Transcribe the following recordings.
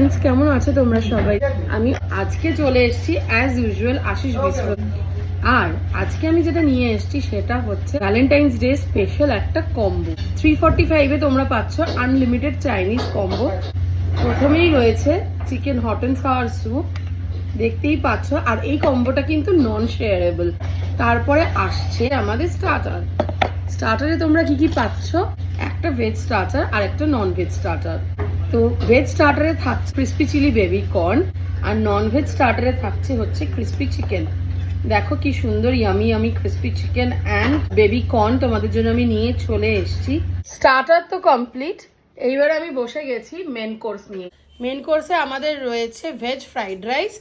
Friends, কেমন আছো তোমরা সবাই? আমি আজকে চলে এসেছি অ্যাজ ইউজুয়াল আশিস বিস্ট্রো। আর আজকে আমি যেটা নিয়ে এসেছি সেটা হচ্ছে ভ্যালেন্টাইন্স ডে স্পেশাল একটা কম্বো। 345-এ তোমরা পাচ্ছ আনলিমিটেড চাইনিজ কম্বো। প্রথমেই রয়েছে chicken hot and sour soup, দেখতেই পাচ্ছ। আর এই কম্বোটা কিন্তু নন শেয়ারেবল। তারপরে আসছে আমাদের স্টার্টারে তোমরা কি কি পাচ্ছ? একটা ভেজ স্টার্টার আর একটা নন ভেজ স্টার্টার। তো ভেজ স্টার্টারে থাকছে ক্রিস্পি চিলি বেবি কর্ন, আর নন ভেজ স্টার্টারে থাকছে হচ্ছে ক্রিস্পি চিকেন। দেখো কি সুন্দর yummy yummy crispy chicken and baby corn তোমাদের জন্য আমি নিয়ে চলে এসেছি। স্টার্টার তো কমপ্লিট, এইবার আমি বসে গেছি মেন কোর্স নিয়ে। মেন কোর্সে আমাদের রয়েছে ভেজ ফ্রাইড রাইস,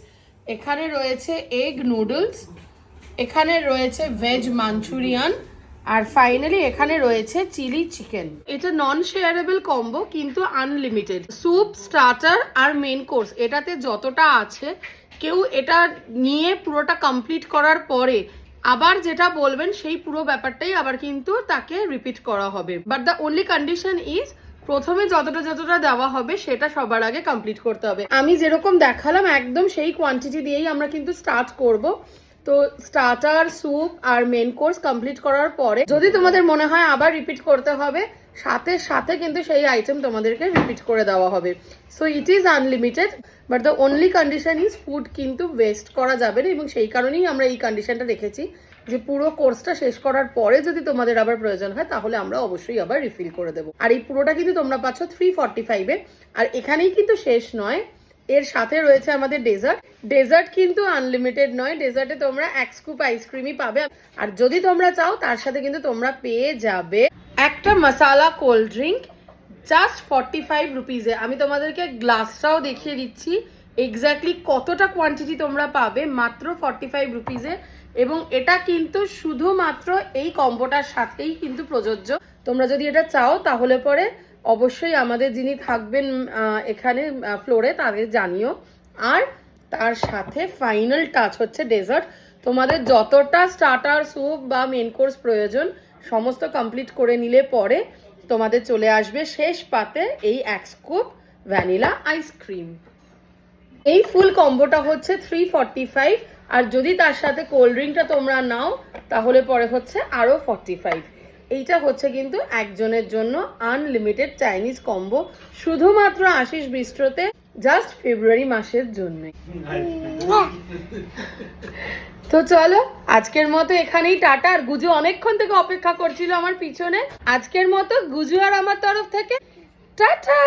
এখানে রয়েছে এগ নুডলস, এখানে রয়েছে ভেজ মাঞ্চুরিয়ান, আর ফাইনালি এখানে রয়েছে চিলি চিকেন। এটা নন শেয়ারেবল কম্বো কিন্তু আনলিমিটেড। স্যুপ, স্টার্টার আর মেন কোর্স এটাতে যতটা আছে, কেউ এটা নিয়ে পুরোটা কমপ্লিট করার পরে আবার যেটা বলবেন সেই পুরো ব্যাপারটাই আবার কিন্তু তাকে রিপিট করা হবে। But the only condition is প্রথমে যতটা দেওয়া হবে সেটা সবার আগে কমপ্লিট করতে হবে। আমি যেরকম দেখালাম একদম সেই কোয়ান্টিটি দিয়েই আমরা কিন্তু স্টার্ট করব। তো স্টার্টার, স্যুপ আর মেন কোর্স কমপ্লিট করার পরে যদি তোমাদের মনে হয় আবার রিপিট করতে হবে, সাথে সাথে কিন্তু সেই আইটেম তোমাদেরকে রিপিট করে দেওয়া হবে। So it is unlimited, but the only condition is food কিন্তু ওয়েস্ট করা যাবে না। এবং সেই কারণেই আমরা এই কন্ডিশনটা রেখেছি যে পুরো কোর্সটা শেষ করার পরে যদি তোমাদের আবার প্রয়োজন হয় তাহলে আমরা অবশ্যই আবার রিফিল করে দেবো। আর এই পুরোটা কিন্তু তোমরা পাচ্ছ 345-এ। আর এখানেই কিন্তু শেষ নয়, এর সাথে রয়েছে আমাদের ডেজার্ট কিন্তু আনলিমিটেড নয়। ডেজার্টে তোমরা এক স্কুপ আইসক্রিমই পাবে। আর যদি তোমরা চাও তার সাথে কিন্তু তোমরা পেয়ে যাবে একটা মশালা কোল্ড ড্রিঙ্ক জাস্ট 45 রুপিজে। আমি তোমাদেরকে গ্লাসটাও দেখিয়ে দিচ্ছি এক্স্যাক্টলি কতটা কোয়ান্টিটি তোমরা পাবে মাত্র 45 রুপিজে। এবং এটা কিন্তু শুধুমাত্র এই কম্বোটার সাথেই কিন্তু প্রযোজ্য। তোমরা যদি এটা চাও তাহলে পরে অবশ্যই আমাদের যিনি থাকবেন এখানে ফ্লোরে তাদের জানিও। আর তার সাথে ফাইনাল টাচ হচ্ছে ডেজার্ট। তোমাদের যতটা স্টার্টার, স্যুপ বা মেন কোর্স প্রয়োজন সমস্ত কমপ্লিট করে নিলে পরে তোমাদের চলে আসবে শেষ পাতে এই এক স্কুপ ভ্যানিলা আইসক্রিম। এই ফুল কম্বোটা হচ্ছে 345। আর যদি তার সাথে কোল্ড ড্রিঙ্কটা তোমরা নাও তাহলে পরে হচ্ছে আরো 45। এইটা হচ্ছে কিন্তু একজনের জন্য আনলিমিটেড চাইনিজ কম্বো শুধুমাত্র আশিস বিস্ট্রোতে, জাস্ট ফেব্রুয়ারি মাসের জন্য। তো চলো আজকের মতো এখানেই টাটা। আর গুজু অনেকক্ষণ থেকে অপেক্ষা করছিল আমার পিছনে। আজকের মতো গুজু আর আমার তরফ থেকে টাটা।